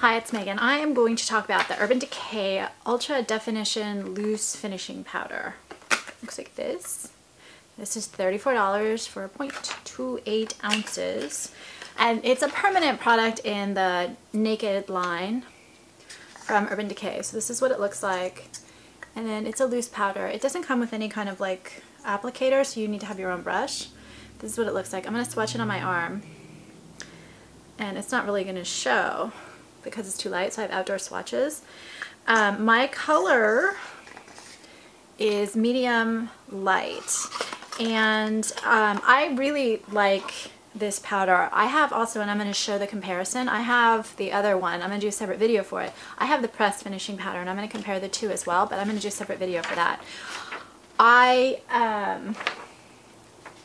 Hi, it's Megan. I am going to talk about the Urban Decay Ultra Definition Loose Finishing Powder. Looks like this. This is $34 for 0.28 ounces. And it's a permanent product in the Naked line from Urban Decay. So this is what it looks like. And then it's a loose powder. It doesn't come with any kind of like applicator, so you need to have your own brush. This is what it looks like. I'm going to swatch it on my arm. And it's not really going to show because it's too light, so I have outdoor swatches. My color is medium light, and I really like this powder. I have also, and I'm going to show the comparison, I have the other one. I'm going to do a separate video for it. I have the pressed finishing powder, and I'm going to compare the two as well, but I'm going to do a separate video for that. I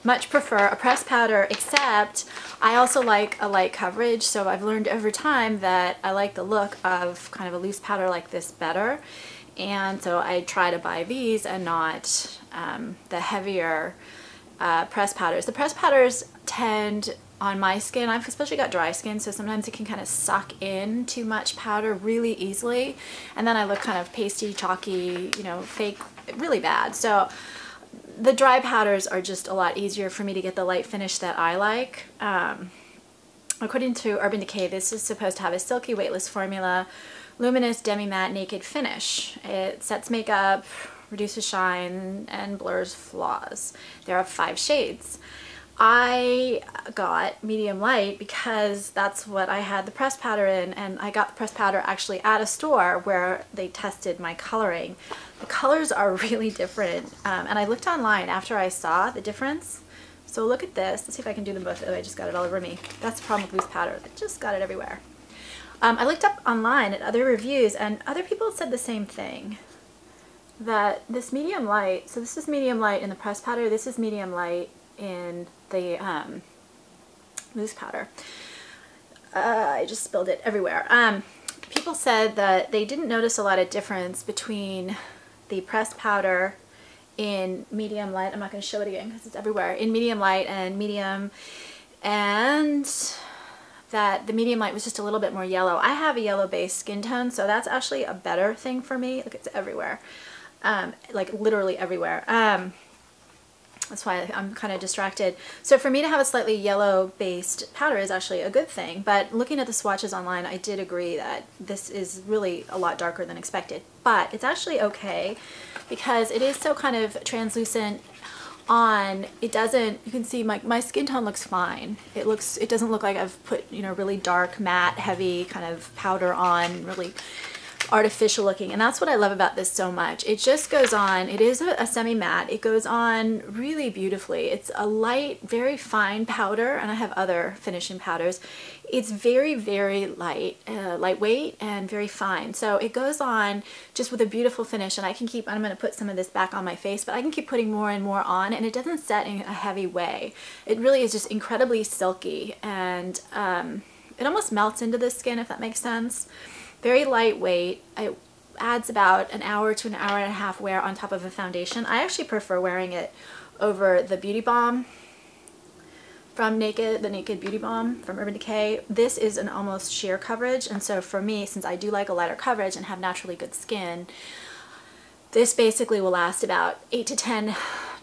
much prefer a pressed powder, except I also like a light coverage, so I've learned over time that I like the look of kind of a loose powder like this better, and so I try to buy these and not the heavier pressed powders. The pressed powders tend, on my skin, I've especially got dry skin, so sometimes it can kind of suck in too much powder really easily, and then I look kind of pasty, chalky, you know, fake, really bad. So the dry powders are just a lot easier for me to get the light finish that I like. According to Urban Decay, this is supposed to have a silky, weightless formula, luminous, demi-matte, naked finish. It sets makeup, reduces shine, and blurs flaws. There are 5 shades. I got medium light because that's what I had the pressed powder in, and I got the pressed powder actually at a store where they tested my coloring. The colors are really different, and I looked online after I saw the difference. So look at this. Let's see if I can do them both. Oh, I just got it all over me. That's the problem with loose powder. I just got it everywhere. I looked up online at other reviews, and other people said the same thing. That this medium light, so this is medium light in the pressed powder, this is medium light in the loose powder. I just spilled it everywhere. People said that they didn't notice a lot of difference between the pressed powder in medium light. I'm not going to show it again because it's everywhere. In medium light and medium, and that the medium light was just a little bit more yellow. I have a yellow based skin tone, so that's actually a better thing for me. Look, it's everywhere. Like literally everywhere. That's why I'm kind of distracted. So for me to have a slightly yellow based powder is actually a good thing, but looking at the swatches online, I did agree that this is really a lot darker than expected, but it's actually okay because it is so kind of translucent on. It doesn't, you can see my skin tone looks fine. It doesn't look like I've put, you know, really dark, matte, heavy kind of powder on, really artificial looking, and that's what I love about this so much. It just goes on. It is a semi-matte. It goes on really beautifully. It's a light, very fine powder, and I have other finishing powders. It's very, very light, lightweight, and very fine. So it goes on just with a beautiful finish, and I can keep, I'm going to put some of this back on my face, but I can keep putting more and more on, and it doesn't set in a heavy way. It really is just incredibly silky, and it almost melts into the skin, if that makes sense. Very lightweight. It adds about an hour to an hour and a half wear on top of a foundation. I actually prefer wearing it over the Beauty Balm from Naked, the Naked Beauty Balm from Urban Decay. This is an almost sheer coverage, and so for me, since I do like a lighter coverage and have naturally good skin, this basically will last about 8 to 10,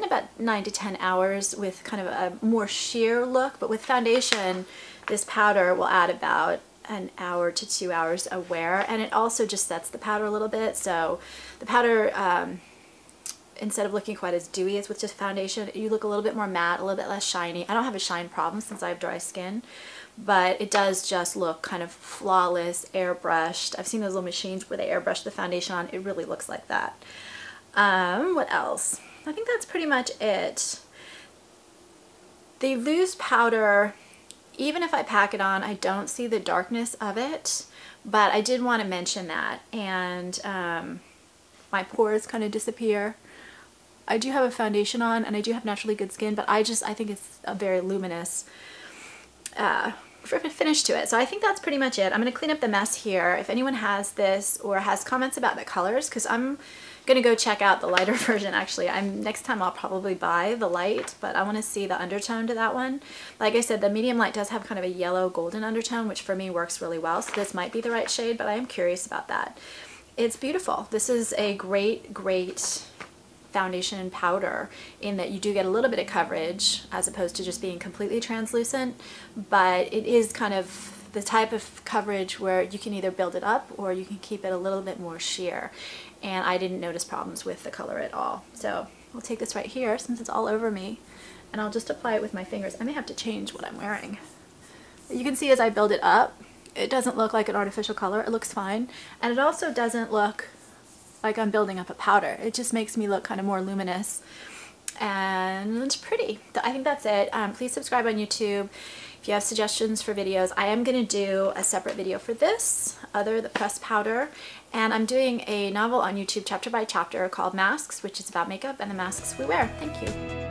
about 9 to 10 hours with kind of a more sheer look, but with foundation, this powder will add about an hour to 2 hours of wear, and it also just sets the powder a little bit. So the powder, instead of looking quite as dewy as with just foundation, you look a little bit more matte, a little bit less shiny. I don't have a shine problem since I have dry skin, but it does just look kind of flawless, airbrushed. I've seen those little machines where they airbrush the foundation on. It really looks like that. What else? I think that's pretty much it. The loose powder, even if I pack it on, I don't see the darkness of it, but I did want to mention that. And my pores kind of disappear. I do have a foundation on, and I do have naturally good skin, but I think it's a very luminous finish to it. So I think that's pretty much it. I'm going to clean up the mess here. If anyone has this or has comments about the colors, because I'm gonna go check out the lighter version actually. Next time I'll probably buy the light, but I want to see the undertone to that one. Like I said, the medium light does have kind of a yellow golden undertone, which for me works really well, so this might be the right shade, but I am curious about that. It's beautiful. This is a great foundation powder in that you do get a little bit of coverage as opposed to just being completely translucent, but it is kind of the type of coverage where you can either build it up or you can keep it a little bit more sheer, and I didn't notice problems with the color at all. So I'll take this right here since it's all over me and I'll just apply it with my fingers. I may have to change what I'm wearing. You can see as I build it up, it doesn't look like an artificial color. It looks fine, and it also doesn't look like I'm building up a powder. It just makes me look kind of more luminous, and it's pretty. I think that's it. Please subscribe on YouTube if you have suggestions for videos. I am going to do a separate video for this, the pressed powder, and I'm doing a novel on YouTube chapter by chapter called Masks, which is about makeup and the masks we wear. Thank you.